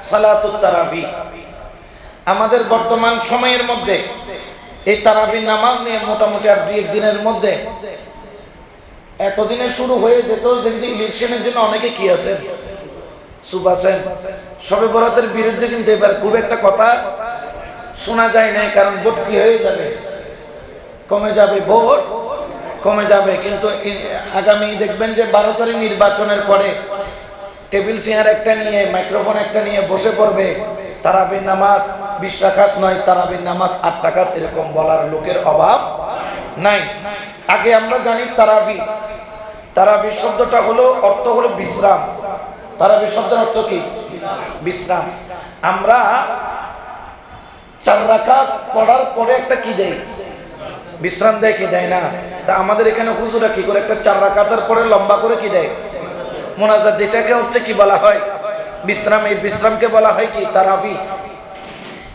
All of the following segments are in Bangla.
সালাতুত তারাবি। আমাদের বর্তমান সময়ের মধ্যে এই তারাবির নামাজ নিয়ে মোটামুটি আর 2-1 দিনের মধ্যে এতদিনে শুরু হয়ে যেত যে ইলেকশনের জন্য অনেকে কি আছেন, চুপ আছেন। শবে বরাতের বিরুদ্ধে কিন্তু এবার খুব একটা কথা শোনা যায় না, কারণ ভোট কি হয়ে যাবে, কমে যাবে, ভোট কমে যাবে। কিন্তু আগামী দেখবেন যে 12 তারিখ নির্বাচনের পরে টেবিল চেয়ার একটা নিয়ে, মাইক্রোফোন একটা নিয়ে বসে পড়বে, তারাবির নামাজ 20 রাকাত নয়, তারাবির নামাজ 8 রাকাত, এরকম বলার লোকের অভাব নাই। আগে আমরা জানি তারাবি, তারাবি শব্দটা হলো, অর্থ হলো বিশ্রাম। তারাবি শব্দের অর্থ কি? বিশ্রাম। আমরা 4 রাকাত পড়ার পরে একটা কি দেয়, বিশ্রাম দেয় কি দেয় না? তা আমাদের এখানে হুজুরা কি করে, একটা 4 রাকাতের পরে লম্বা করে কি দেয়, মোনাজাত। এটাকে হচ্ছে কি বলা হয়, বিশ্রাম। এই বিশ্রামকে বলা হয় কি, তারাবি।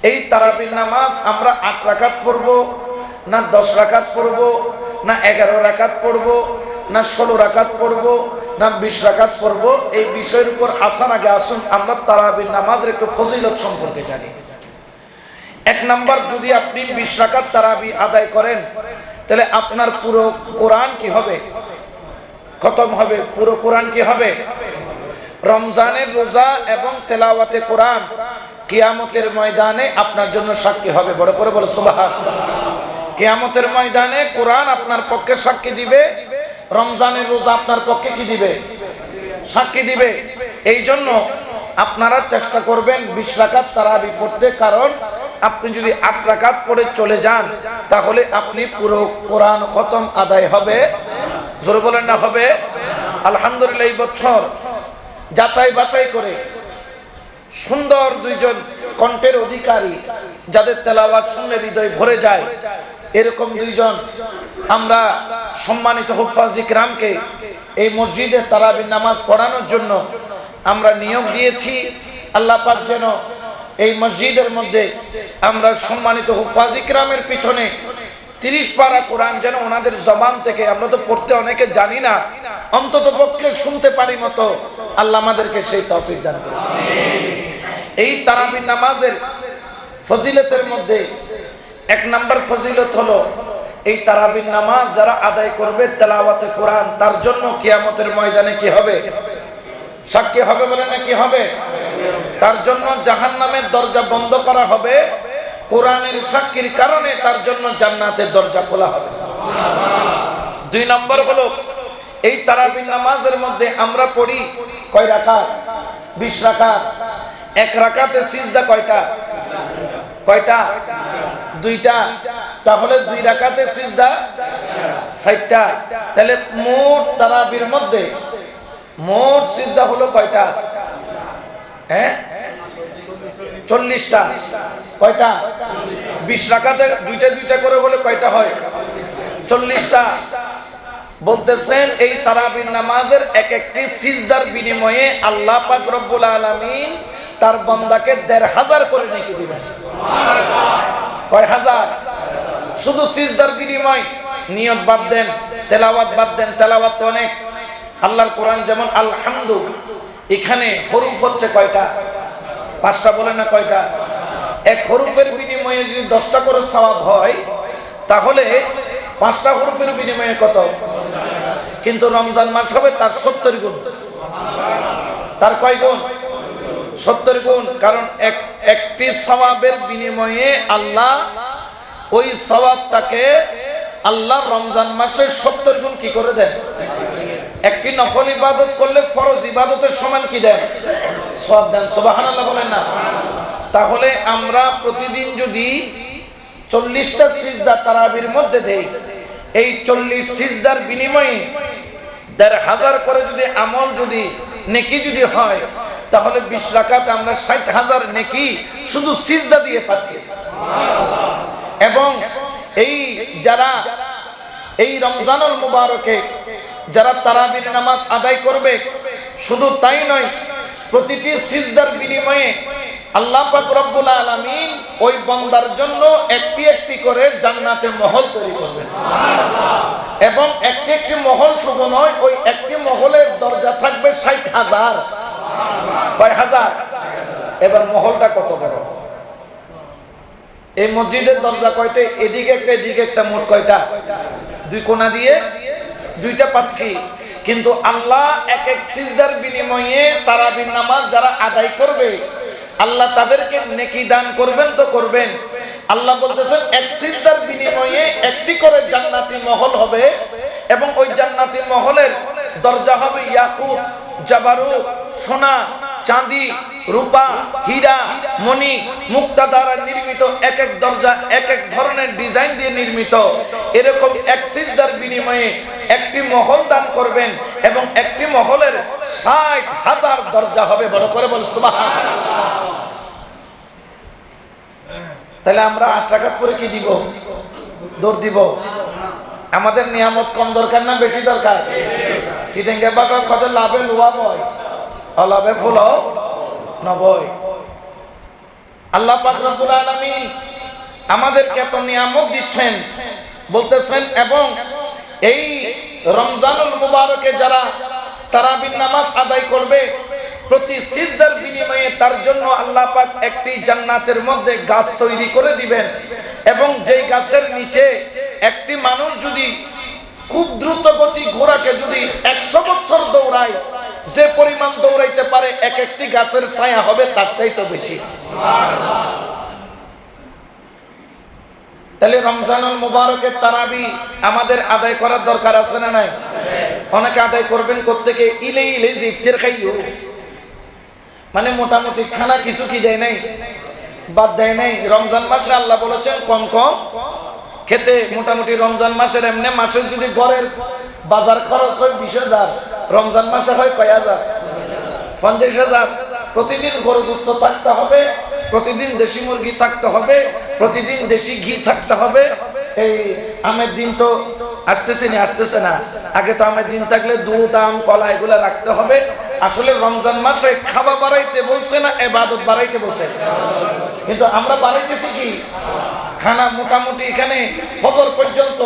এই তারাবির নামাজ আমরা 8 রাকাত পড়বো না 10 রাকাত পড়বো না 11 রাকাত পড়বো না 16 রাকাত পড়বো না 20 রাকাত পড়বো, এই বিষয়ের উপর আসার আগে আসুন আমরা তারাবির নামাজের একটু ফজিলত সম্পর্কে জানি। 1 নাম্বার, যদি আপনি 20 রাকাত তারাবি আদায় করেন তাহলে আপনার পুরো কোরআন কি হবে, খতম হবে। পুরো কোরআন কি হবে? রমজানের রোজা এবং তেলাওয়াতে কোরআন কিয়ামতের ময়দানে আপনার জন্য সাক্ষী হবে। বড় করে বলো সুবহানাল্লাহ। কিয়ামতের ময়দানে কোরআন আপনার পক্ষে সাক্ষী দিবে, রমজানের রোজা আপনার পক্ষে কি দিবে, সাক্ষী দিবে। এই জন্য আপনারা চেষ্টা করবেন 20 রাকাত তারাবি পড়তে, কারণ আপনি যদি 8 রাকাত পড়ে চলে যান তাহলে আপনি পুরো কোরআন খতম আদায় হবে। জোরে বলেন না হবে? আলহামদুলিল্লাহ, এই বছর যাচাই বাছাই করে সুন্দর 2 জন কণ্ঠের অধিকারী, যাদের তেলাওয়াত শুনলে হৃদয় ভরে যায়, এরকম 2 জন আমরা সম্মানিত হুফাজ ইকরামকে এই মসজিদে তারাবির নামাজ পড়ানোর জন্য আমরা নিয়োগ দিয়েছি। আল্লাহ পাক যেন এই মসজিদের মধ্যে আমরা সম্মানিত হুফাজ ইকরামের পিছনে 30 পারা কোরআন যেন ওনাদের জবান থেকে, আমরা তো পড়তে অনেকে জানি না, অন্তত পক্ষে শুনতে পারি মতো আল্লাহ আমাদেরকে সেই তৌফিক দান করুন। এই তারাবির নামাজের ফজিলতের মধ্যে 1 নাম্বার ফজিলত হলো, এই তারাবির নামাজ যারা আদায় করবে তেলাওয়াতে কোরআন, তার জন্য কিয়ামতের ময়দানে কি হবে, সাক্ষী হবে। বলে না কি হবে? তার জন্য জাহান্নামের দরজা বন্ধ করা হবে, কোরআনের সাক্ষীর কারণে তার জন্য জান্নাতের দরজা খোলা হবে। 2 নম্বর হলো, এই তারাবির নামাজের মধ্যে আমরা পড়ি কয় রাকাত? 20 রাকাত। 1 রাকাতে সিজদা কয়টা? কয়টা? 2টা। তাহলে 2 রাকাতে সিজদা 60টা। তাহলে মোট তারাবির মধ্যে মোট সিজদা হলো কয়টা? 40টা। কয়টা? 20 রাকাতে 2টা করে হলে কয়টা হয়? 40টা। বলতেছেন এই তারাবির নামাজের এক একটি সিজদার বিনিময়ে আল্লাহ পাক রব্বুল আলামিন তার বান্দাকে 1500 করে নেকি দিবেন। সুবহানাল্লাহ। কয় হাজার? শুধু সিজদার বিনিময়। নিয়ত বাদ দেন, তেলাওয়াত বাদ দেন, তেলাওয়াত তো অনেক। আল্লাহর কোরআন যেমন আলহামদু, এখানে হরফ হচ্ছে কয়টা? 5টা। বলে না কয়টা? 1 হরফের বিনিময়ে যদি 10টা করে সওয়াব হয় তাহলে 5টা হরফের বিনিময়ে কত? কিন্তু রমজান মাস হবে তার 70 গুণ। তার কয় গুণ? 70 গুণ। কারণ একটি সওয়াবের বিনিময়ে আল্লাহ ওই সওয়াবটাকে আল্লাহ রমজান মাসে 70 গুণ কি করে দেন? একটি নফল ইবাদত করলে ফরজ ইবাদতের সমান কি দেন? সওয়াব দেন। সুবহানাল্লাহ বলেন না? তাহলে আমরা প্রতিদিন যদি 40টা সিজদা তারাবির মধ্যে দেই, এই 40 সিজদার বিনিময়ে 1500 করে যদি আমল, যদি নেকি যদি হয়, তাহলে 20 রাকাত আমরা 60,000 নেকি শুধু সিজদা দিয়ে পাচ্ছি। সুবহানাল্লাহ। এবং এই যারা এই রমজানুল মুবারকে যারা তারাবির নামাজ আদায় করবে, শুধু তাই নয়, প্রতিটি সিজদার বিনিময়ে আল্লাহ পাক রব্বুল আলামিন ওই বান্দার জন্য একটি একটি করে জান্নাতে মহল তৈরি করবেন। সুবহানাল্লাহ। এবং একটি একটি মহল শুধু নয়, ওই একটি মহলের দরজা থাকবে 60,000। সুবহানাল্লাহ। কয় হাজার? এবার মহলটা কত বড়! এই মসজিদের দরজা কয়টা? এদিকে একটা এদিকে একটা, মোট কয়টা? দুই কোণা দিয়ে দুইটা পাচ্ছি। কিন্তু আল্লাহ এক এক সিজদার বিনিময়ে তারাবির নামাজ যারা আদায় করবে আল্লাহ তাদেরকে নেকি দান করবেন তো করবেন। আল্লাহ বলতেছেন এক সিজদার বিনিময়ে একটি করে জান্নাতি মহল হবে এবং ওই জান্নাতি মহলের দরজা হবে ইয়াকুত, জাবারুত, সোনা, চাঁদি, রূপা, হীরা, মণি, মুক্তা দ্বারা নির্মিত। এক এক দরজা এক এক ধরনের ডিজাইন দিয়ে নির্মিত। এরকম এক সিজদার বিনিময়ে একটি মহল দান করবেন এবং একটি মহলের ৬০,০০০ দরজা হবে। বড় করে বল সুবহানাল্লাহ। তাহলে আমরা ৮ রাকাত পরে কি দিব? দৌড় দিব? আমাদের নিয়ামত কম দরকার না বেশি দরকার? সিটেঙ্গে বাটা খদে লাভে লোয়া বয়, অলাভে ফুল নবয়। আল্লাহ পাক রব্বুল আলামিন আমাদেরকে এত নিয়ামত দিচ্ছেন, বলতেছেন এবং এই রমজানুল মুবারকে যারা তারাবির নামাজ আদায় করবে প্রতি সিজদার বিনিময়ে তার জন্য আল্লাহ পাক একটি জান্নাতের মধ্যে গাছ তৈরি করে দিবেন এবং যেই গাছের নিচে একটি মানুষ যদি খুব দ্রুত গতি ঘোড়াকে যদি ১০০ বছর দৌড়ায়, যে পরিমাণ দৌড়াইতে পারে এক একটি গাছের ছায়া হবে তার চাইতে বেশি। তাহলে রমজানুল মুবারকের তারাবি আমাদের আদায় করার দরকার আছে না নাই? অনেকে আদায় করবেন কোত্থেকে? ইলে ইলে যে ইফতার খাইও, মানে মোটামুটি খানা কিছু কি দেয় নাই, বাদ দেয় নাই। রমজান মাসে আল্লাহ বলেছেন কম কম খেতে। মোটামুটি রমজান মাসের এমনি মাসের যদি ঘরের বাজার খরচ হয় ২০,০০০, রমজান মাসে হয় কয় হাজার? ৫০,০০০। প্রতিদিন গরু গোশত থাকতে হবে, প্রতিদিন দেশি মুরগি থাকতে হবে, প্রতিদিন দেশি ঘি থাকতে হবে। এই আমের দিন তো আসতেছে না। আগে তো আমের দিন থাকলে দুধ, আম, কলা এগুলা রাখতে হবে। আসলে রমজান মাসে খাওয়া বাড়াইতে বলছে না ইবাদত বাড়াইতে বলছে? কিন্তু আমরা বাড়াইতেছি কি? খানা। মোটামুটি এখানে ফজর পর্যন্ত,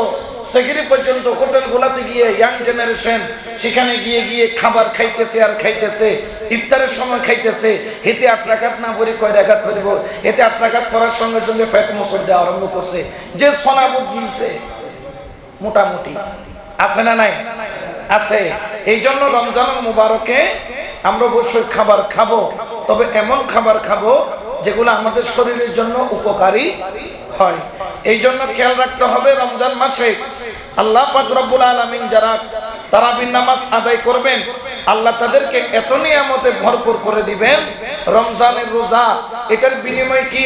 সেহরি পর্যন্ত হোটেলগুলোতে গিয়ে ইয়াং জেনারেশন সেখানে গিয়ে গিয়ে খাবার খাইতেছে আর খাইতেছে। ইফতারের সময় খাইতেছে। হেতে ৮ রাকাত না পড়ি কয় রাকাত পড়িব? হেতে ৮ রাকাত পড়ার সঙ্গে সঙ্গে ফ্যাট মোসর দেওয়া আরম্ভ করছে। যে সোনাবুক গিলছে মোটামুটি আছে না নাই? আছে। এই জন্য রমজানুল মুবারকে আমরা অবশ্যই খাবার খাবো, তবে এমন খাবার খাবো যেগুলো আমাদের শরীরের জন্য উপকারী হয়। এই জন্য খেয়াল রাখতে হবে রমজান মাসে আল্লাহ পাক রব্বুল আলামিন যারা তারাবির নামাজ আদায় করবেন আল্লাহ তাদেরকে এত নিয়ামতে ভরপুর করে দিবেন। রমজানের রোজা, এটার বিনিময় কি?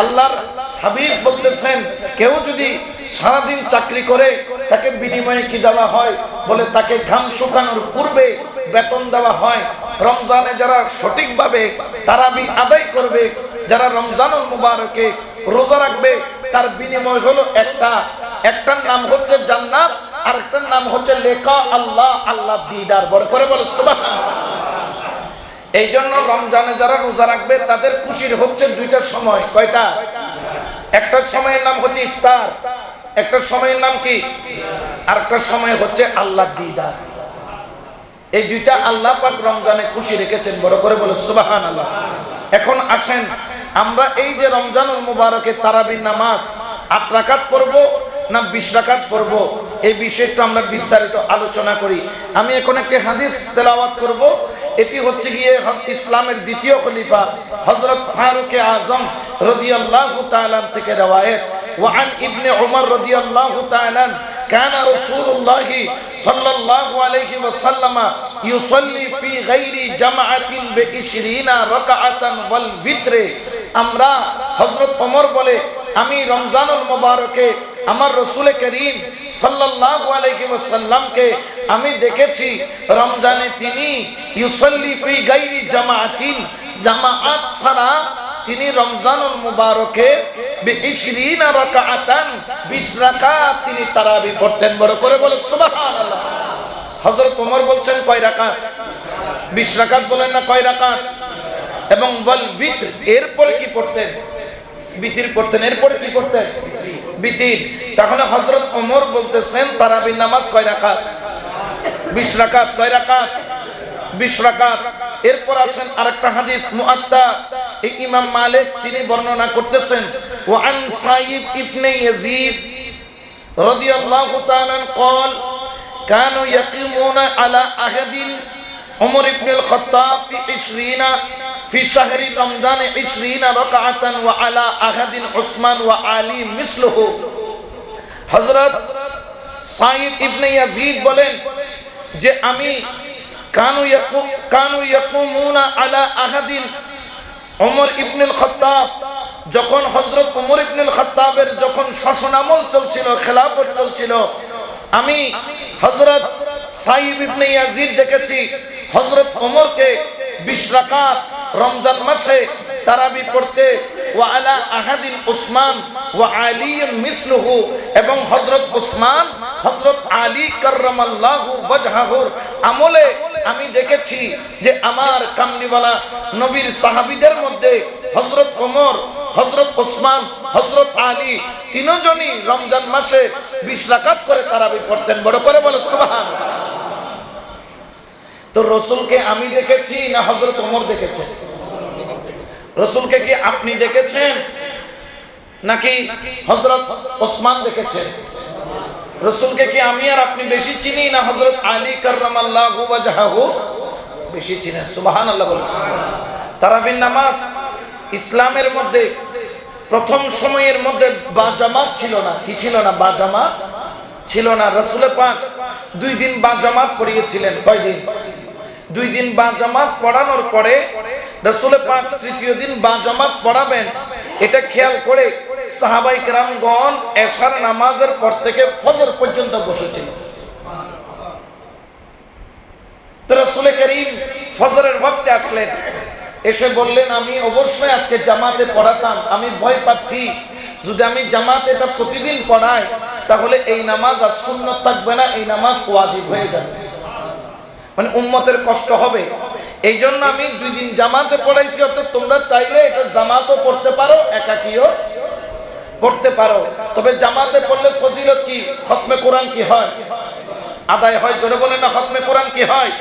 আল্লাহর হাবিব বলতেছেন কেউ যদি সারাদিন চাকরি করে তাকে বিনিময়ে কি দেওয়া হয়? বলে তাকে ঘাম শুকানোর পূর্বে বেতন দেওয়া হয়। রমজানে যারা সঠিকভাবে তারাবি আদায় করবে, যারা রমজানুল মুবারকে রোজা রাখবে, তার বিনিময় হলো একটার নাম হচ্ছে জান্নাত, আর একটার নাম হচ্ছে লেকা আল্লাহ, আল্লাহ দিদার। বড় করে বলে সুবহানাল্লাহ। এই জন্য রমজানে যারা রোজা রাখবে তাদের খুশির হচ্ছে দুইটা সময়। কয়টা? একটা সময়ের নাম হচ্ছে ইফতার, একটা সময়ের নাম কি? আর একটা সময় হচ্ছে আল্লাহ দিদার। এই দুইটা আল্লাহ পাক রমজানে খুশি রেখেছেন। বড় করে বলে সুবহানাল্লাহ। এখন আসেন আমরা এই যে রমজানুল মুবারকে তারাবির নামাজ ৮ রাকাত পড়ব না ২০ রাকাত পড়ব, এই বিষয়টা আমরা বিস্তারিত আলোচনা করি। আমি এখন একটি হাদিস তেলাওয়াত করব। এটি হচ্ছে গিয়ে ইসলামের দ্বিতীয় খলিফা হযরত ফারুক আযম রাদিয়াল্লাহু তাআলা থেকে রওয়ায়াত। ওয়ান ইবনে উমর রাদিয়াল্লাহু তাআলা কানা রাসূলুল্লাহি সাল্লাল্লাহু আলাইহি ওয়াসাল্লাম ইউসাল্লি ফি গায়রি জামাআতিন বি20 রাকাআতান ওয়াল ভিতরে। আমরা হযরত ওমর বলে আমি রমজানুল মুবারকে আমার রাসূল করিম সাল্লাল্লাহু আলাইহি ওয়াসাল্লামকে আমি দেখেছি রমজানে তিনি ইউসাল্লি ফি গায়রি জামাআতিন, জামাআত ছাড়া তিনি রমজানুল মুবারকে 20 রাকাআতান 20 রাকাত তিনি তারাবি পড়তেন। বড় করে বলে সুবহানাল্লাহ। হযরত ওমর বলছেন কয় রাকাত? 20 রাকাত বলেন না, কয় রাকাত? এবং ওয়াল ভিতর, এরপরে কি পড়তেন? বিতির পড়তেন। এরপরে কি পড়তেন? বিতির। তাহলে হযরত ওমর বলতেছেন তারাবির নামাজ কয় রাকাত? 20 রাকাত। কয় রাকাত? 20 রাকাত। এরপর আছেন আরেকটা হাদিস মুআত্তা, এই ইমাম মালিক তিনি বর্ণনা করতেছেন, ওয়া আন সাইব ইবনে ইয়াজিদ রাদিয়াল্লাহু তাআলা قال كانوا يقيمون على عهد عمر بن الخطاب في 20 في شهر رمضان 20 ركعة وعلى عهد عثمان وعلي مثله। হযরত সাইদ ইবনে ইয়াজিদ বলেন যে আমি কানু ইয়াকুমুনা আলা আহাদিন, ওমর ইবনুল খাত্তাব যখন হযরত ওমর ইবনুল খাত্তাবের যখন শাসনামল চলছিল, খেলাফত চলছিল, আমি হযরত সাইদ ইবনে ইয়াজিদ দেখেছি হযরত ওমরকে 20 রাকাত রমজান মাসে তারাবি পড়তে, ওয়া আলা আহাদিন উসমান ওয়া আলী মিসলুহু, এবং হযরত উসমান হযরত আলী কাররামাল্লাহু ওয়াজহাহুর আমলে আমি দেখেছি যে আমার কামলিওয়ালা নবীর সাহাবীদের মধ্যে হযরত ওমর, হযরত উসমান, হযরত আলী তিনজনই রমজান মাসে 20 রাকাত করে তারাবি পড়তেন। বড় করে বলো সুবহানাল্লাহ। তো রাসূলকে আমি দেখেছি না হযরত ওমর দেখেছেন? রাসূলকে কি আপনি দেখেছেন নাকি হযরত ওসমান দেখেছেন? রাসূলকে কি আমি আর আপনি বেশি চিনি না হযরত আলী কাররামাল্লাহু ওয়াজহাহু বেশি চিনেন? সুবহানাল্লাহ বলুন। তারাবির নামাজ ইসলামের মধ্যে প্রথম সময়ের মধ্যে বাজামাত ছিল না। কি ছিল না? বাজামাত ছিল না। রাসূল পাক 2 দিন বাজামাত পড়িয়েছিলেন। কয়দিন? 2 দিন বাজামাত পড়ানোর পরে রাসূল পাক তৃতীয় দিন বাজামাত পড়াবেন, এটা খেয়াল করে সাহাবায়ে কেরামগণ এশার নামাজের পর থেকে ফজর পর্যন্ত বসেছিল। তো রাসূল করিম ফজরের ওয়াক্তে আসলেন, এসে বললেন আমি অবশ্যই আজকে জামাতে পড়াতাম, আমি ভয় পাচ্ছি যদি আমি জামাতে এটা প্রতিদিন পড়াই তাহলে এই নামাজ আর সুন্নাত থাকবে না, এই নামাজ ওয়াজিব হয়ে যাবে, মানে উম্মতের কষ্ট হবে। এই জন্য আমি 2 দিন জামাতে পড়াইছি। অর্থাৎ তোমরা চাইলে এটা জামাতও পড়তে পারো, একাকিও পড়তে পারো। তবে জামাতে পড়লে ফজিলত কি? খতমে কোরআন কি হয়? আদায় হয়। জোরে বলেন না, খতমে কোরআন কি হয়?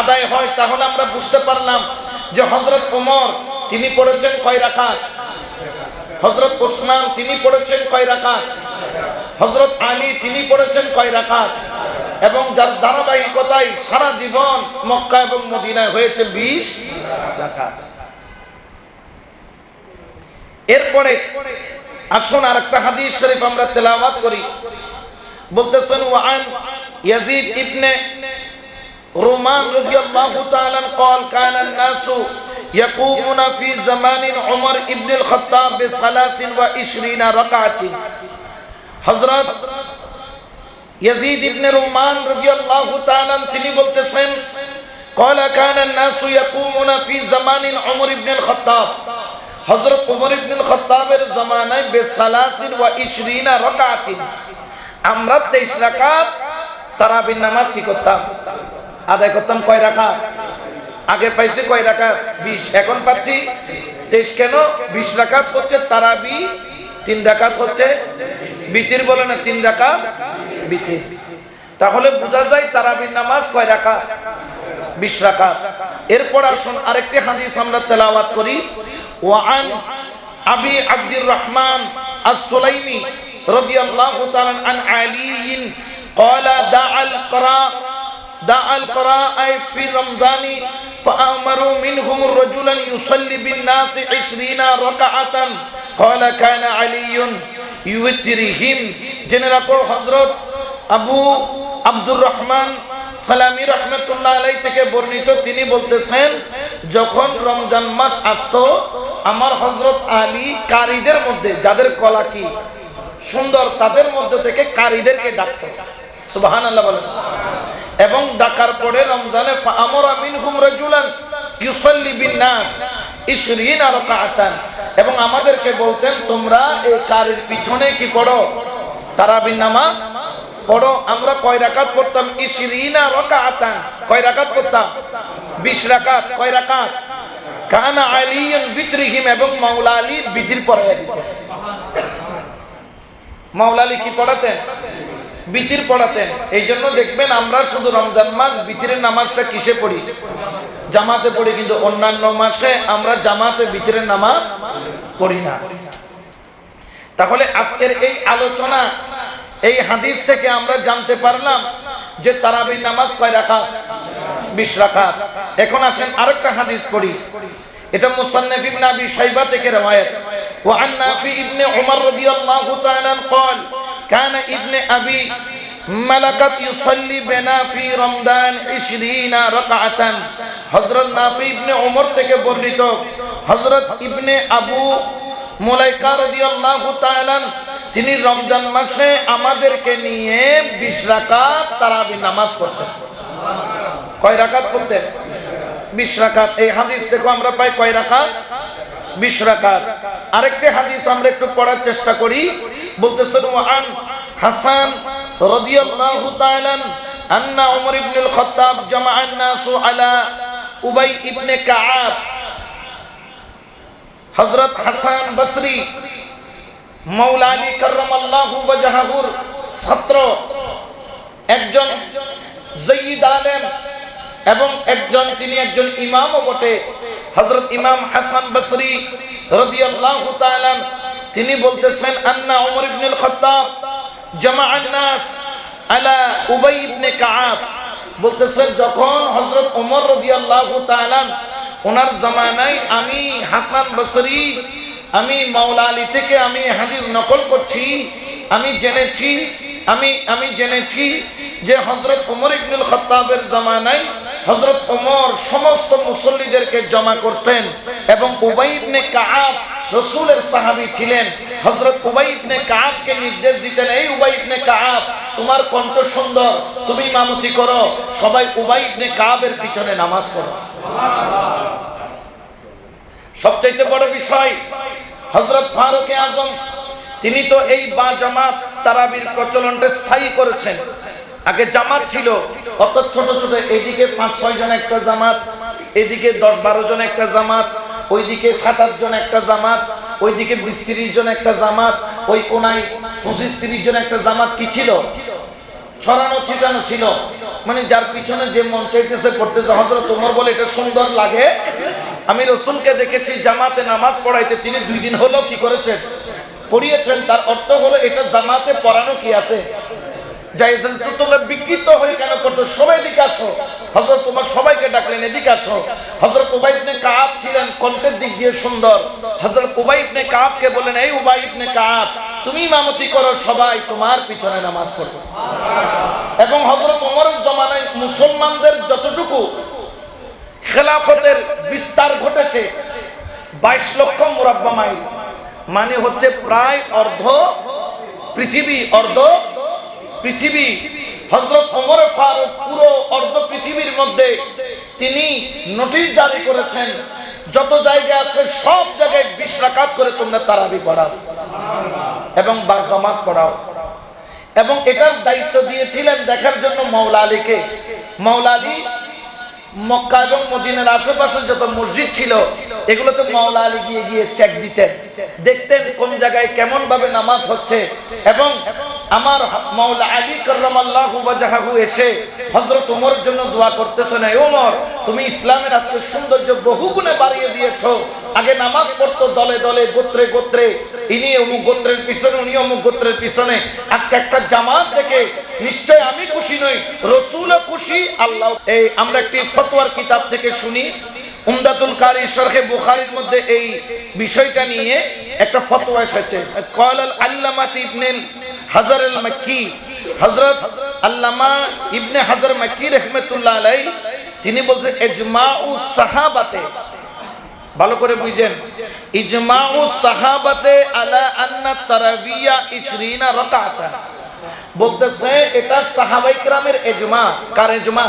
আদায় হয়। তাহলে আমরা বুঝতে পারলাম যে হযরত ওমর তিনি পড়েছেন কয় রাকাত, হযরত ওসমান তিনি পড়েছেন কয় রাকাত, হযরত আলী তিনি পড়েছেন কয় রাকাত, এবং যার ধারাবাহিকতায় সারা জীবন মক্কা এবং মদিনায় হয়েছে 20 রাকাত। এরপরে আসুন আরেকটা হাদিস শরীফ আমরা তেলাওয়াত করি। বলতেছেন ওয়ান ইয়াজিদ ইবনে রুমান রাদিয়াল্লাহু তাআলা قال كان الناس يقومون في زمان عمر ابن الخطاب ب23 ركعه। হযরত ইয়াজিদ ইবনে রুমান রাদিয়াল্লাহু তাআলা তিনি বলতেছেন قال كان الناس يقومون في زمان عمر ابن الخطاب, হযরত ওমর ইবনে খাত্তাবের জামানায় ب23 রাকাত আমরা 23 রাকাত তারাবির নামাজ কি করতাম? আদায় করতাম। কয় রাকাত? আগে পাইছি কয় রাকাত? 20। এখন পাচ্ছি 23। কেন? 20 রাকাত হচ্ছে তারাবি, 3 রাকাত হচ্ছে বিতির। বলে না 3 রাকাত বিতির। তাহলে বোঝা যায় তারাবির নামাজ কয় রাকাত? 20 রাকাত। এরপর আসুন আরেকটি হাদিস আমরা তেলাওয়াত করি। ওয়ান আবি আব্দুর রহমান আস-সুলাইমি রাদিয়াল্লাহু তাআলা আন আলী قال دع القراء في رمضان فأمروا منهم رجلا يصلي بالناس 20 ركعة قال كان علي يوترهم। জেনে রাখো হযরত আবু আব্দুর রহমান সালামি রাহমাতুল্লাহ আলাইহি থেকে বর্ণিত, তিনি বলতেছেন যখন রমজান মাস আসতো আমার হযরত আলী কারীদের মধ্যে, যাদের কলা কি সুন্দর, তাদের মধ্যে থেকে কারীদেরকে ডাকতো। সুবহানাল্লাহ বলেন। এবং ডাকার পরে রমজানে ফাআমারা মিনহুম রাজুলান ইউসাল্লি বিন-নাস 20 রাকাতান, এবং আমাদেরকে বলতেন তোমরা এই কারীর পিছনে কি পড়ো? তারাবির নামাজ পড়ো। আমরা কয় রাকাত পড়তাম? 20 রাকাতান। কয় রাকাত পড়তাম? 20 রাকাত। কয় রাকাত? কানা আলীয়ুন বিতরিহিম, এবং মাওলা আলী বিতির পড়াইয়া দিতেন। মাওলা আলী কি পড়াতেন? বিতির পড়াতেন। এই জন্য দেখবেন আমরা শুধু রমজান মাস বিতিরের নামাজটা কিসে পড়ি? জামাতে পড়ি, কিন্তু অন্যান্য মাসে আমরা জামাতে বিতিরের নামাজ পড়ি না। তাহলে আজকের এই আলোচনা, এই হাদিস থেকে আমরা জানতে পারলাম যে তারাবির নামাজ কয় রাকাত? 20 রাকাত। এখন আসেন আরেকটা হাদিস পড়ি। এটা মুসান্নাফ ইবনে আবি শাইবা থেকে রওয়ায়াত। ওয়া আন নাফি ইবনে উমর রাদিয়াল্লাহু তাআলা قال كان ابن ابي ملكت يصلي بنا في رمضان 20 ركعه। হযরত নাফি ইবনে উমর থেকে বর্ণিত, হযরত ইবনে আবু মুলাইকা রাদিয়াল্লাহু তাআলা তিনি রমজান মাসে আমাদেরকে নিয়ে 20 রাকাত তারাবি নামাজ পড়তেন। কয় রাকাত পড়তেন? 20 রাকাত। এই হাদিস থেকে আমরা পাই কয় রাকাত? 20 রাকাত। আরেকটা হাদিস আমরা একটু পড়ার চেষ্টা করি। বলতেছেন ওয়ান হাসান রাদিয়াল্লাহু তাআলা আন্না উমর ইবনে আল খাত্তাব জামাআ আন-নাসু আলা উবাই ইবনে কাআব। হযরত হাসান বসরি মাওলা আলী কাররামাল্লাহু ওয়াজহাহুর ছাত্র, একজন যায়িদ আলেম এবং তিনি একজন ইমামও বটে। হযরত ইমাম হাসান বসরি রাদিয়াল্লাহু তাআলা তিনি বলতেছেন আন্না উমর ইবনে আল খাত্তাব জামাআ আন-নাস আলা উবাই ইবনে কাআব। বলতেছেন যখন হযরত ওমর রাদিয়াল্লাহু তাআলা ওনার জামানায় আমি হাসান বসরি আমি মাওলা আলী থেকে আমি হাদিস নকল করছি, আমি জেনেছি যে হযরত ওমর ইবনে আল খাত্তাবের জামানায় হযরত ওমর সমস্ত মুসল্লিদেরকে জমা করতেন এবং উবাই ইবনে কাআব রাসূলের সাহাবী ছিলেন। হযরত উবাই ইবনে কাআবকে নির্দেশ দিতেন, এই উবাই ইবনে কাআব তোমার কণ্ঠ সুন্দর, তুমি ইমামতি করো, সবাই উবাই ইবনে কাআবের পিছনে নামাজ পড়ো। সবচেয়ে বড় বিষয় হযরত ফারুক আজম তিনি তো এই বা জামাত তারাবির প্রচলনটা স্থায়ী করেছেন। আগে জামাত ছিল অত ছোট ছোট, এইদিকে 5-6 জন একটা জামাত, এদিকে 10-12 জন একটা জামাত, ওইদিকে 7-8 জন একটা জামাত, ওইদিকে 20-30 জন একটা জামাত, ওই কোনায় 25-30 জন একটা জামাত। কি ছিল? ছড়ানো ছিটানো ছিল, মানে যার পিছনে যে মন চাইতেছে পড়তেছে। হযরত ওমর বলে এটা সুন্দর লাগে, আমি রাসূলকে দেখেছি জামাতে নামাজ পড়াইতে, তিনি 2 দিন হলো কি করেছেন? পড়িয়েছেন। তার অর্থ হলো এটা জামাতে পড়ানো কি আছে? জায়েজ। তো তোমরা বিকৃত হয়ে কেন পড়তো? সবাই এদিকে আসো। হযরত ওমর সবাইকে ডাকলেন, এদিকে আসো। হযরত উবাই ইবনে কাআব ছিলেন কণ্ঠের দিক দিয়ে সুন্দর। হযরত উবাই ইবনে কাআবকে বলেন, এই উবাই ইবনে কাআব তুমি ইমামতি করো, সবাই তোমার পিছনে নামাজ পড়বে। এবং হযরত ওমরের জামানায় মুসলমানদের যতটুকু খেলাফতের বিস্তার ঘটেছে 22 লক্ষ মুরাব্বা মাইল, মানে হচ্ছে প্রায় অর্ধ পৃথিবী। হযরত ওমর ফারুক পুরো অর্ধ পৃথিবীর মধ্যে তিনি নোটিশ জারি করেছেন, যত জায়গা আছে সব জায়গায় 20 রাকাত করে তোমরা তারাবি পড়াও এবং বা জামাত পড়াও। এবং এটার দায়িত্ব দিয়েছিলেন দেখার জন্য মাওলা আলীকে। মাওলা আলী মক্কা এবং মদিনার আশেপাশে যত মসজিদ ছিল এগুলোতে মাওলা আলী গিয়ে চেক দিতেন, দেখতেন কোন জায়গায় কেমন ভাবে নামাজ হচ্ছে। এবং আমার মাওলা আলী কাররামাল্লাহু ওয়াজহাহু এসে হযরত ওমরের জন্য দোয়া করতেছেন, এই ওমর তুমি ইসলামের আজকে সৌন্দর্য বহুগুণে বাড়িয়ে দিয়েছো। আগে নামাজ পড়তো দলে দলে, গোত্রে গোত্রে, ইনি অমুক গোত্রের পিছনে, উনি অমুক গোত্রের পিছনে। আজকে একটা জামাত দেখে নিশ্চয় আমি খুশি নই, রাসূলও খুশি, আল্লাহ। এই আমরা একটি ফতোয়ার কিতাব থেকে শুনি, উমদাতুল কারি শরহে বুখারীর মধ্যে এই বিষয়টা নিয়ে একটা ফতোয়া এসেছে। ক্বালাল আল্লামা ইবনে হাজার আল মাক্কি, হযরত আল্লামা ইবনে হাজার মাক্কি রাহমাতুল্লাহ আলাইহি তিনি বলছেন ইজমাউস সাহাবাতে, ভালো করে বুঝেন, ইজমাউস সাহাবাতে আলা আন্না তারাবিয়া 20 রাকাতান। বলতেছে এটা সাহাবায়ে কেরামের ইজমা। কার ইজমা?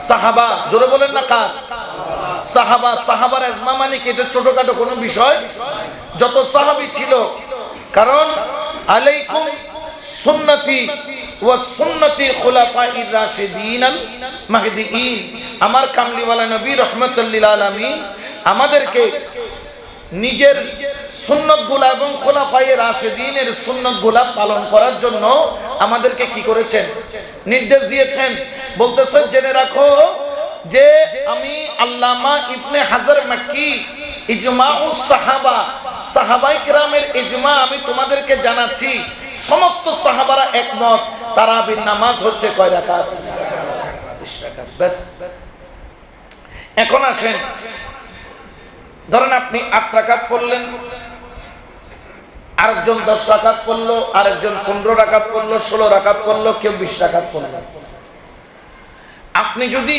সাহাবা। জোরে বলেন না কার? সাহাবার ইজমা মানে কি? এটা ছোটখাটো কোনো বিষয়, যত সাহাবী ছিল। কারণ আলাইকুম সুন্নতি ওয়া সুন্নতি খুলাফাইর রাশিদিন আল মাহদিয়িন, আমার কামলিওয়ালা নবী রাহমাতুল লিল আলামিন আমাদেরকে নিজের সুন্নতগুলা এবং খোলাফায়ে রাশেদিনের সুন্নতগুলা পালন করার জন্য আমাদেরকে কি করেছেন? নির্দেশ দিয়েছেন। বলতেছেন জেনে রাখো যে আমি আল্লামা ইবনে হাজার মাক্কি ইজমাউস সাহাবা, সাহাবায়ে কেরামের ইজমা আমি তোমাদেরকে জানাচ্ছি। সমস্ত সাহাবারা একমত, তারাবির নামাজ হচ্ছে কয় রাকাত? 20 রাকাত। ব্যাস। এখন আসেন, ধরেন আপনি 8 রাকাত পড়লেন, আরেকজন 10 রাকাত পড়লো, আরেকজন 15 রাকাত পড়লো, 16 রাকাত পড়লো, কেউ 20 রাকাত পড়লো। আপনি যদি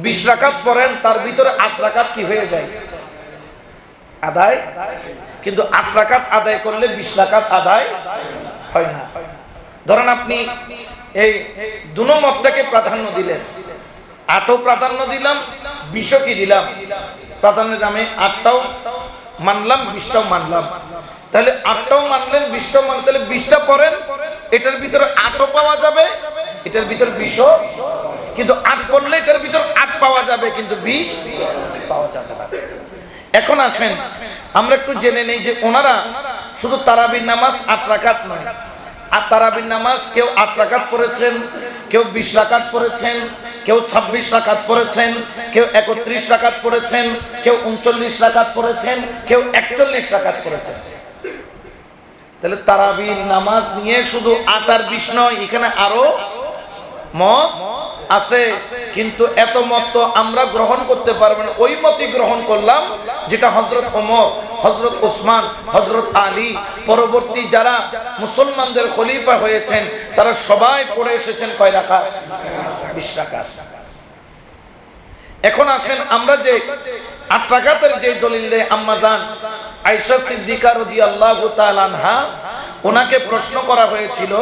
20 রাকাত পড়েন, তার ভিতরে 8 রাকাত কি হয়ে যায়? আদায়। কিন্তু 8 রাকাত আদায় করলে 20 রাকাত আদায় হয় না। ধরেন আপনি এই দুনো মতটাকে প্রাধান্য দিলেন, 8ও প্রাধান্য দিলাম, 20ও কি দিলাম প্রাধান্যের নামে, 8টাও মানলাম, 20টাও মানলাম। তাহলে 8টাও মানলেন, 20টাও মানলেন, তাহলে 20টা পড়েন, এটার ভিতরে 8ও পাওয়া যাবে, এটার ভিতর 20ও, কিন্তু 8 পড়লে এটার ভিতর 8 পাওয়া যাবে, কিন্তু 20 পাওয়া যাবে না। এখন আসেন আমরা একটু জেনে নেই যে ওনারা শুধু তারাবির নামাজ 8 রাকাত নয়, আর তারাবির নামাজ কেউ 8 রাকাত পড়েছেন, কেউ 20 রাকাত পড়েছেন, কেউ 26 রাকাত পড়েছেন, কেউ 31 রাকাত পড়েছেন, কেউ 39 রাকাত পড়েছেন, কেউ 41 রাকাত পড়েছেন। তাহলে তারাবির নামাজ নিয়ে শুধু 8 আর 20 নয়, এখানে আরো মত আছে, কিন্তু এত মত তো আমরা গ্রহণ করতে পারবো না। ওই মতই গ্রহণ করলাম যেটা হযরত ওমর, হযরত ওসমান, হযরত আলী, পরবর্তী যারা মুসলমানদের খলিফা হয়েছেন তারা সবাই পড়ে এসেছেন কয় রাকাত? 20 রাকাত। এখন আসেন আমরা যে 8 রাকাতের যে দলিল দেয় আম্মা জান আয়েশা সিদ্দিকা রাদিয়াল্লাহু তাআলা আনহা, ওনাকে প্রশ্ন করা হয়েছিল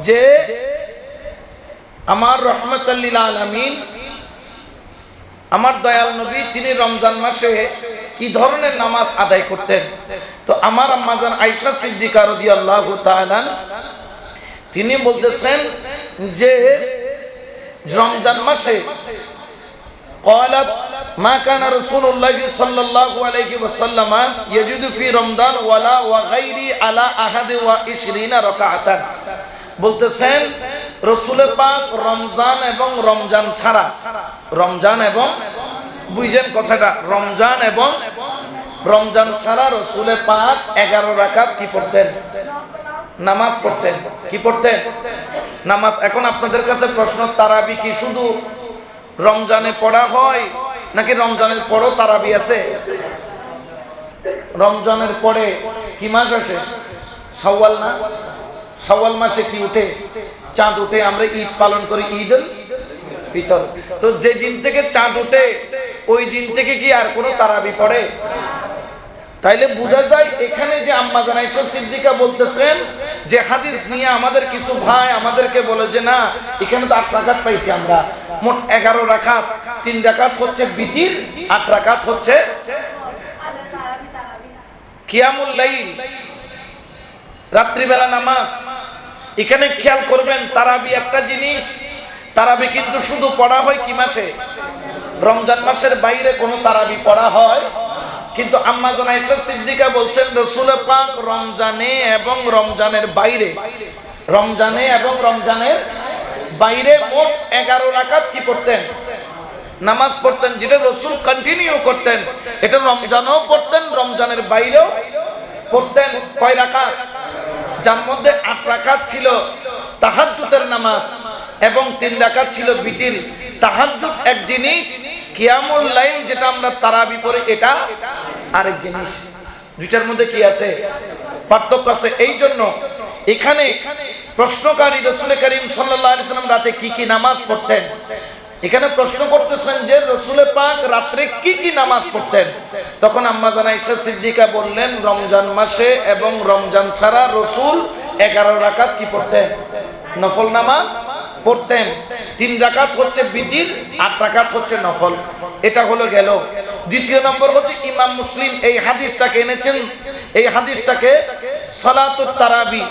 যে আমার রহমাতুল লিল আলামিন, আমার দয়াল নবী, তিনি রমজান মাসে কি ধরনের নামাজ আদায় করতেন? তো আমার আম্মা জান আয়েশা সিদ্দিকা রাদিয়াল্লাহু তাআলা তিনি বলতেছেন যে রমজান মাসে قالت ما كان رسول الله صلى الله عليه وسلم يجد في رمضان ولا وغير على احد و20 ركعه। বলতেছেন রাসূল পাক রমজান এবং রমজান ছাড়া, রমজান এবং, বুঝেন কথাটা, রমজান এবং রমজান ছাড়া রাসূল পাক 11 রাকাত কি পড়তেন? নামাজ পড়তেন। কি পড়তেন? নামাজ। এখন আপনাদের কাছে প্রশ্ন, তারাবি কি শুধু রমজানে পড়া হয় নাকি রমজানের পরও তারাবি আছে? রমজানের পরে কি মাস আসে? শাওয়াল না? শাওয়াল মাসে কি উঠে? চাঁদ উঠে, আমরা ঈদ পালন করি, ঈদুল ফিতর। তো যে দিন থেকে চাঁদ উঠে ওই দিন থেকে কি আর কোনো তারাবি পড়ে? তাইলে বোঝা যায় এখানে যে আম্মা জান আয়েশা সিদ্দিকা বলতেছেন যে হাদিস নিয়ে আমাদের কিছু ভাই আমাদেরকে বলে যে না, এখানে তো 8 রাকাত পাইছি আমরা, মোট 11 রাকাত, 3 রাকাত হচ্ছে বিতির, 8 রাকাত হচ্ছে কিয়ামুল লাইল, রাত্রিবেলা নামাজ। এখানে খেয়াল করবেন তারাবি একটা জিনিস, তারাবি কিন্তু শুধু পড়া হয় কি মাসে? রমজান মাসের বাইরে কোনো তারাবি পড়া হয়। কিন্তু আম্মা জান আয়েশা সিদ্দিকা বলছেন রাসূল পাক রমজানে এবং রমজানের বাইরে, রমজানে এবং রমজানের বাইরে মোট 11 রাকাত কি পড়তেন? নামাজ পড়তেন, যেটা রাসূল কন্টিনিউ করতেন। এটা রমজানেও পড়তেন, রমজানের বাইরেও পড়তেন। কয় রাকাত? যার মধ্যে 8 রাকাত ছিল তাহাজ্জুদের নামাজ এবং 3 রাকাত ছিল বিতির। তাহাজ্জুদ এক জিনিস, কিয়ামুল লাইল যেটা আমরা তারাবি পড়ি এটা আরেক জিনিস। দুইটার মধ্যে কি আছে? পার্থক্য আছে। এই জন্য এখানে প্রশ্নকারী রাসূল করিম সাল্লাল্লাহু আলাইহি ওয়াসাল্লাম রাতে কি কি নামাজ পড়তেন, এখানে প্রশ্ন করতেছেন যে রাসূল পাক রাতে কি কি নামাজ পড়তেন। তখন আম্মা জান আয়েশা সিদ্দিকা বললেন রমজান মাসে এবং রমজান ছাড়া রাসূল 11 রাকাত কি পড়তেন? নফল নামাজ পড়তেন। 3 রাকাত হচ্ছে বিতির, 8 রাকাত হচ্ছে নফল। এটা হলো গেল। দ্বিতীয় নম্বর হচ্ছে ইমাম মুসলিম এই হাদিসটাকে এনেছেন, এই হাদিসটাকে সালাতুত তারাবি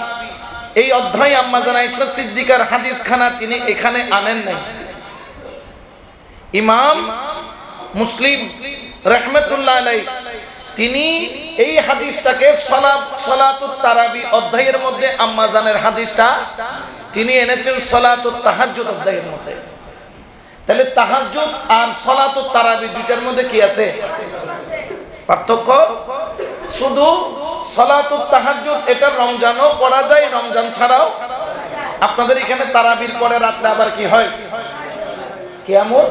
এই অধ্যায় আম্মা জান আয়েশা সিদ্দিকার হাদিসখানা তিনি এখানে আনেন নাই। ইমাম মুসলিম রাহমাতুল্লাহ আলাইহি তিনি এই হাদিসটাকে সালাতুত তারাবি অধ্যায়ের মধ্যে আম্মা জানের হাদিসটা তিনি এনেছেন সালাতুত তাহাজ্জুদ অধ্যায়ের মধ্যে। তাহলে তাহাজ্জুদ আর সালাতুত তারাবি দুইটার মধ্যে কি আছে পার্থক্য? শুধু সালাতুত তাহাজ্জুদ এটা রমজানও পড়া যায়, রমজান ছাড়াও। আপনাদের এখানে তারাবির পরে রাত্রে আবার কি হয়? কিয়ামুল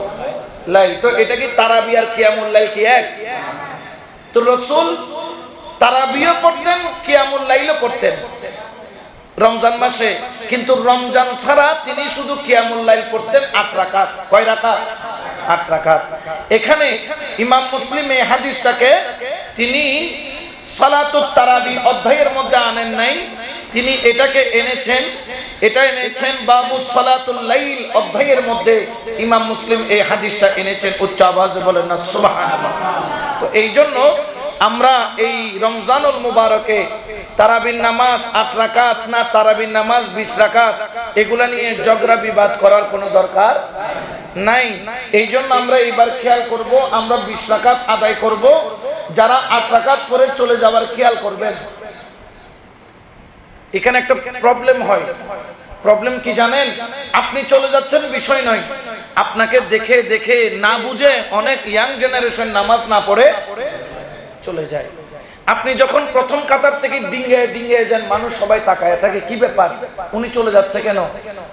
লাইল। তো এটা কি তারাবি আর কিয়ামুল লাইল কি এক? তো রাসূল তারাবিও পড়তেন, কিয়ামুল লাইলও পড়তেন রমজান মাসে, কিন্তু রমজান ছাড়া তিনি শুধু কিয়ামুল লাইল পড়তেন 8 রাকাত। কয় রাকাত? 8 রাকাত। এখানে ইমাম মুসলিম এই হাদিসটাকে তিনি সালাতুত তারাবি অধ্যায়ের মধ্যে আনেন নাই, তিনি এটাকে এনেছেন বাবু সালাতুল লাইল অধ্যায়ের মধ্যে ইমাম মুসলিম এই হাদিসটা এনেছেন। উচ্চ আওয়াজে বলেন না সুবহানাল্লাহ। তো এই জন্য আমরা এই রমজানুল মুবারকে তারাবির নামাজ 8 রাকাত না তারাবির নামাজ 20 রাকাত এগুলা নিয়ে ঝগড়া বিবাদ করার কোনো দরকার নাই। এই জন্য আমরা এবার খেয়াল করব, আমরা 20 রাকাত আদায় করব। যারা 8 রাকাত পরে চলে যাওয়ার খেয়াল করবেন। এখানে একটা প্রবলেম হয়। প্রবলেম কি জানেন? আপনি চলে যাচ্ছেন বিষয় নয়, আপনাকে দেখে দেখে না বুঝে অনেক ইয়াং জেনারেশন নামাজ না পড়ে চলে যায়। আপনি যখন প্রথম কাতার থেকে ডিঙ্গে যান, মানুষ সবাই তাকায় থাকে, কি ব্যাপার, উনি চলে যাচ্ছে কেন?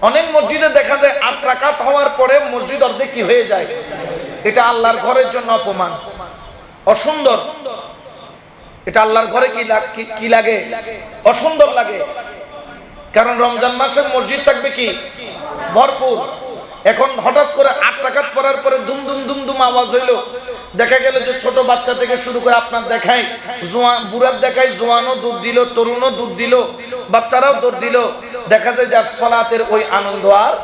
অনেক মসজিদে দেখা যায় 8 রাকাত হওয়ার পরে মসজিদ অর্ধেক কি হয়ে যায়। এটা আল্লাহর ঘরের জন্য অপমান, অসুন্দর। এটা আল্লাহর ঘরে কি লাগে? অসুন্দর লাগে। কারণ রমজান মাসে মসজিদ থাকবে কি ভরপুর। এখন হঠাৎ করে 8 রাকাত পড়ার পরে দুম দুম দুম দুম আওয়াজ হইলো, দেখা গেল যে ছোট বাচ্চা থেকে শুরু করে আপনার দেখায় জোয়ান, বুড়ার দেখায় জোয়ানও দুধ দিল, তরুণও দুধ দিল, বাচ্চারাও দুধ দিল। দেখা যায় যার সালাতের ওই আনন্দ আর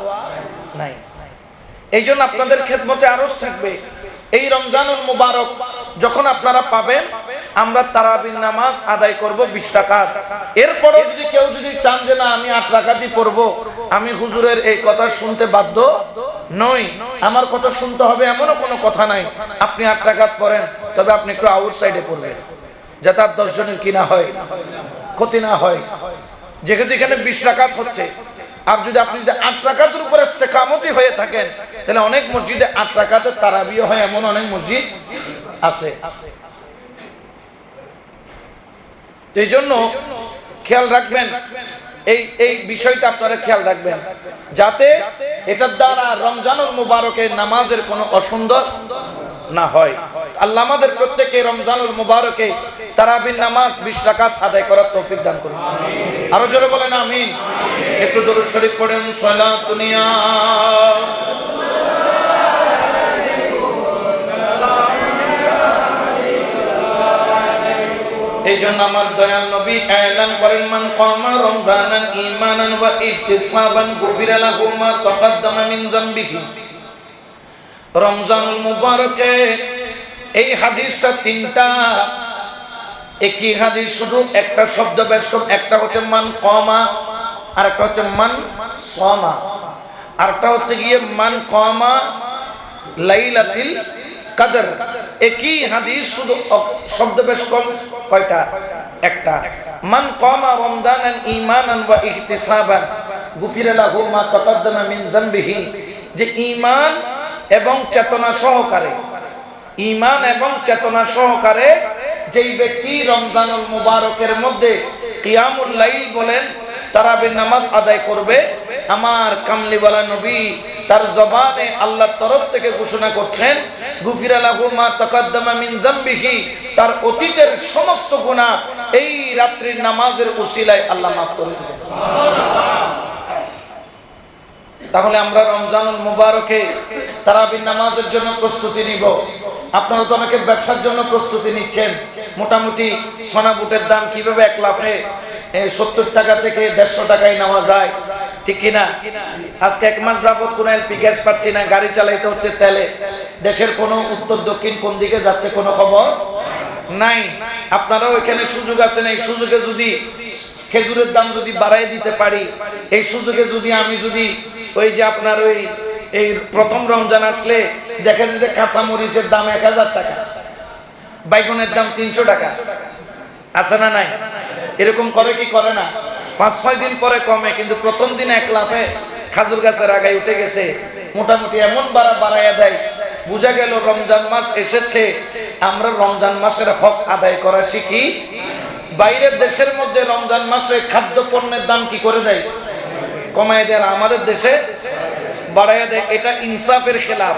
নাই। এই জন্য আপনাদের খেদমতে আরজ থাকবে, এই রমজানুল মুবারক যখন আপনারা পাবেন, আমরা তারাবির নামাজ আদায় করব 20 রাকাত। এরপরে যদি কেউ চান যে না আমি 8 রাকাতই পড়ব, আমি হুজুরের এই কথা শুনতে বাধ্য নই, আমার কথা শুনতে হবে এমনও কোনো কথা নাই। আপনি 8 রাকাত পড়েন, তবে আপনি একটু আউটসাইডে পড়বেন, যাতে আর 10 জনের কি না হয়, ক্ষতি না হয়। যেহেতু এখানে 20 রাকাত হচ্ছে, আর যদি আপনি 8 রাকাতের উপরে ইস্তেকামতি হয়ে থাকেন, তাহলে অনেক মসজিদে 8 রাকাতের তারাবিও হয়, এমন অনেক মসজিদ আছে। এই জন্য খেয়াল রাখবেন, এই বিষয়টা আপনারা খেয়াল রাখবেন, যাতে এটার দ্বারা রমজানুল মুবারকের নামাজের কোনো অসুন্দর না হয়। আল্লাহ আমাদের প্রত্যেককে রমজানুল মুবারকে তারাবির নামাজ 20 রাকাত আদায় করার তৌফিক দান করুন। আরো জোরে বলেন আমিন। একটু দরুদ শরীফ পড়েন। সালাতুন ইয়া এই জন্য আমার দয়াল নবী এলান করেন, মান কামা রমজানান ঈমানান ওয়া ইহতিসাবান গুফিরা লাহু মা তাকাদ্দামা মিন যামবিহি। রমজানুল মুবারকে এই হাদিসটা 3টা, একই হাদিস, শুধু একটা শব্দ বেশ কম। একটা হচ্ছে মান কামা, আর একটা হচ্ছে মান সামা, আরটা হচ্ছে গিয়ে মান কামা লাইলাতুল কদর। একই হাদিস, শুধু শব্দ বেশ কম। কয়টা? একটা। মান কামা রমজানান ঈমানান ওয়া ইহতিসাবান গুফিরা লাহু মা তাকাদ্দামা মিন যামবিহি। যে ঈমান এবং চেতনা সহকারে যেই ব্যক্তি রমজানুল মুবারকের মধ্যে কিয়ামুল লাইল বলেন তারাবির নামাজ আদায় করবে, আমার কামলিওয়ালা নবী তার জবানে আল্লাহর তরফ থেকে ঘোষণা করছেন, গুফিরা লাহু মা তাকাদ্দামা মিন যামবিহি, তার অতীতের সমস্ত গুনাহ এই রাত্রির নামাজের উসিলায় আল্লাহ মাফ করে দিবেন। তাহলে আমরা রমজানুল মুবারকে তারাবির নামাজের জন্য প্রস্তুতি নিব। আপনারা তো অনেকে ব্যবসার জন্য প্রস্তুতি নিচ্ছেন। মোটামুটি সোনা বুটের দাম কিভাবে 1 লাফে 70 টাকা থেকে 150 টাকায় নেওয়া যায়, ঠিক কিনা? আজকে 1 মাস যাবত কোনো এলপি গ্যাস পাচ্ছি না, গাড়ি চালাইতে হচ্ছে তেলে। দেশের কোনো উত্তর দক্ষিণ কোন দিকে যাচ্ছে কোনো খবর নাই। আপনারাও এখানে সুযোগ আছে না, এই সুযোগে যদি খেজুরের দাম যদি বাড়াই দিতে পারি, এই সুযোগে যদি আমি ওই যে আপনার এই প্রথম রমজান আসলে দেখা যায় যে কাঁচা মরিচের দাম 1000 টাকা, বাইগনের দাম 300 টাকা, আছে না নাই? এরকম করে কি করে না? 5-6 দিন পরে কমে, কিন্তু প্রথম দিন এক লাফে খাজুর গাছের আগায় উঠে গেছে। মোটামুটি এমন বাড়াইয়া দেয়, বোঝা গেল রমজান মাস এসেছে, আমরা রমজান মাসের হক আদায় করা শিখি। বাইরের দেশের মধ্যে রমজান মাসে খাদ্য পণ্যের দাম কি করে দেয়? কমায় দেয়। আমাদের দেশে বাড়াইয়া দেয়। এটা ইনসাফের খেলাফ,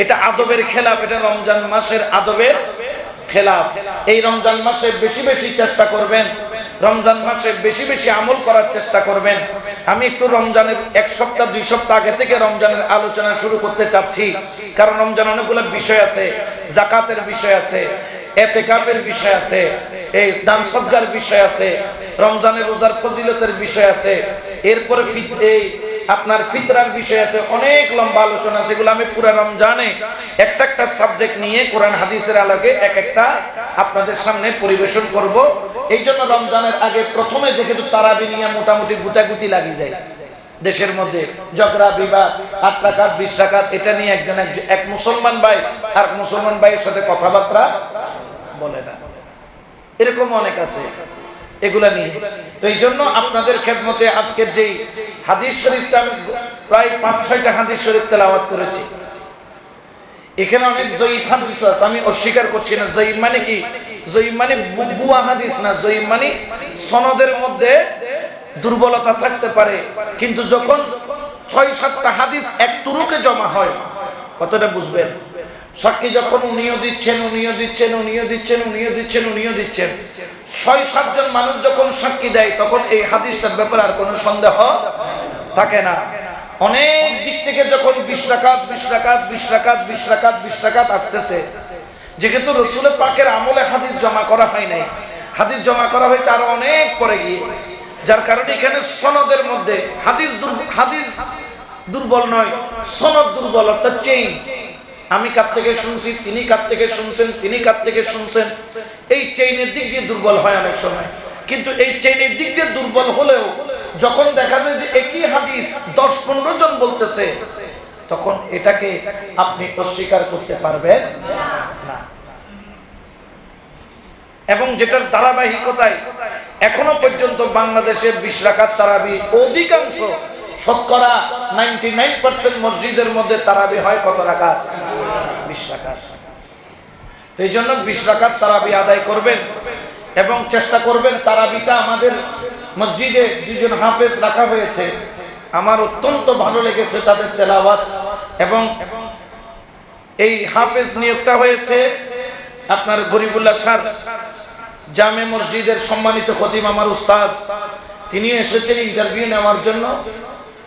এটা আদবের খেলাফ, এটা রমজান মাসের আদবের খেলাফ। এই রমজান মাসে বেশি বেশি চেষ্টা করবেন, রমজান মাসে বেশি বেশি আমল করার চেষ্টা করবেন। আমি একটু রমজানের 1 সপ্তাহ 2 সপ্তাহ আগে থেকে রমজানের আলোচনা শুরু করতে চাচ্ছি, কারণ রমজান অনেকগুলো বিষয় আছে। যাকাতের বিষয় আছে, ইতিকাফের বিষয় আছে, এই দান সদকার বিষয় আছে, রমজানের রোজার ফজিলতের বিষয় আছে, এরপরে এই আপনার ফিতরার বিষয় আছে, অনেক লম্বা আলোচনা। সেগুলো আমি পুরো রমজানে একটা একটা সাবজেক্ট নিয়ে কোরআন হাদিসের আলোকে এক একটা আপনাদের সামনে পরিবেশন করব। এই জন্য রমজানের আগে প্রথমে যেহেতু তারাবি নিয়ে মোটামুটি গুতাগুতি লাগি যায় দেশের মধ্যে, ঝগড়া বিবাদ, 8 রাকাত 20 রাকাত, এটা নিয়ে এক মুসলমান ভাই আর মুসলমান ভাইয়ের সাথে কথাবার্তা বলে না, এরকম অনেক আছে এগুলা নিয়ে। তো এই জন্য আপনাদের খেদমতে আজকের যেই হাদিস শরীফটা আমি প্রায় 5-6টা হাদিস শরীফ তেলাওয়াত করেছি। এখানে অনেক জয়ীফ হাদিস আছে, আমি অস্বীকার করছি না। জয়ীফ মানে কি? জয়ীফ মানে বুয়া হাদিস না। জয়ীফ মানে সনদের মধ্যে দুর্বলতা থাকতে পারে, কিন্তু যখন 6-7টা হাদিস এক তুরুকে জমা হয়, কতটা বুঝবেন? সাক্ষী যখন উনিও দিচ্ছেন, উনিও দিচ্ছেন, উনিও দিচ্ছেন, উনিও দিচ্ছেন, উনিও দিচ্ছেন, 6-7 জন মানুষ যখন সাক্ষী দেয়, তখন এই হাদিসটার ব্যাপারে আর কোনো সন্দেহ থাকে না। অনেক দিক থেকে যখন 20 রাকাত 20 রাকাত 20 রাকাত 20 রাকাত 20 রাকাত আসতেছে, যেহেতু রাসূল পাকের আমলে হাদিস জমা করা হয় নাই, হাদিস জমা করা হয়েছে আরো অনেক পরে গিয়ে, যার কারণে এখানে সনদের মধ্যে হাদিস দুর্বল নয়, সনদ দুর্বল, অর্থাৎ চেইন। আমি কার থেকে শুনছি, তিনি কার থেকে শুনছেন, তিনি কার থেকে শুনছেন, এই চেইনের দিক দিয়ে দুর্বল হয় অনেক সময়। কিন্তু এই চেইনের দিক দিয়ে দুর্বল হলেও যখন দেখা যায় যে একই হাদিস 10-15 জন বলতেছে, তখন এটাকে আপনি অস্বীকার করতে পারবেন না। এবং যেটার ধারাবাহিকতায় এখনো পর্যন্ত বাংলাদেশের 20 রাকাত তারাবি অধিকাংশ, শতকরা 99% মসজিদের মধ্যে তারাবি হয় কত রাকাত? 20 রাকাত। তো এই জন্য 20 রাকাত তারাবি আদায় করবেন এবং চেষ্টা করবেন। তারাবিটা আমাদের মসজিদে 2 জন হাফেজ রাখা হয়েছে, আমার অত্যন্ত ভালো লেগেছে তাদের তেলাওয়াত। এবং এই হাফেজ নিয়োগটা হয়েছে আপনার গরিবুল্লাহ স্যার, জামে মসজিদের সম্মানিত খতিব, আমার উস্তাদ, তিনি এসেছেন ইন্টারভিউ নেওয়ার জন্য।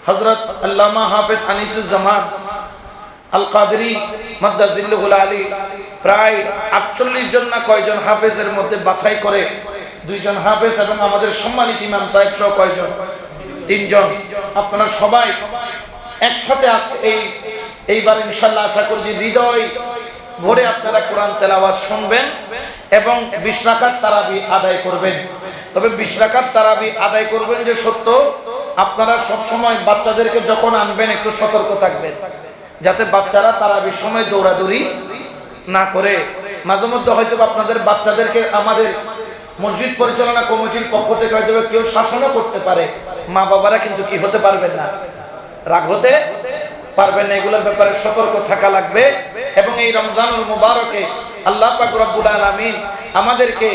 হযরত আল্লামা হাফেজ আনিসুজ্জামান আল কাদরি মাদ্দাজিল্লুহুল আলী প্রায় 48 জন না কয়জন হাফেজের মধ্যে বাছাই করে 2 জন হাফেজ এবং আমাদের সম্মানিত ইমাম সাহেব সহ কয়জন? 3 জন। আপনারা সবাই একসাথে আজকে এইবার ইনশাআল্লাহ আশা করি যে হৃদয় ভরে আপনারা কোরআন তেলাওয়াত শুনবেন এবং 20 রাকাত তারাবি আদায় করবেন। তবে 20 রাকাত তারাবি আদায় করবেন যে সত্য, আপনারা সব সময় বাচ্চাদেরকে যখন আনবেন একটু সতর্ক থাকবেন, যাতে বাচ্চারা তারাবির সময় দৌড়াদৌড়ি না করে। মাঝে মধ্যে হয়তো আপনাদের বাচ্চাদেরকে আমাদের মসজিদ পরিচালনা কমিটির পক্ষ থেকে হয়তো কেউ শাসনও করতে পারে, মা বাবারা কিন্তু কি হতে পারবেন না, রাগ হতে পারবেন না। এগুলোর ব্যাপারে সতর্ক থাকা লাগবে। এবং এই রমজানুল মুবারকে আল্লাহ পাক রব্বুল আলামিন আমাদেরকে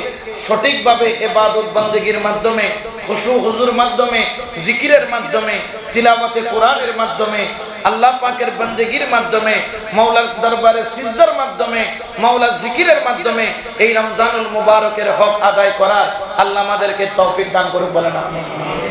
সঠিকভাবে ইবাদত বন্দেগীর মাধ্যমে, খুশু হুজুর মাধ্যমে, জিকিরের মাধ্যমে, তিলাওয়াতে কোরআনের মাধ্যমে, আল্লাহ পাকের বন্দেগীর মাধ্যমে, মাওলার দরবারে সিজদার মাধ্যমে, মাওলার জিকিরের মাধ্যমে এই রমজানুল মুবারকের হক আদায় করার আল্লাহ আমাদেরকে তৌফিক দান করুন, বলেন আমিন।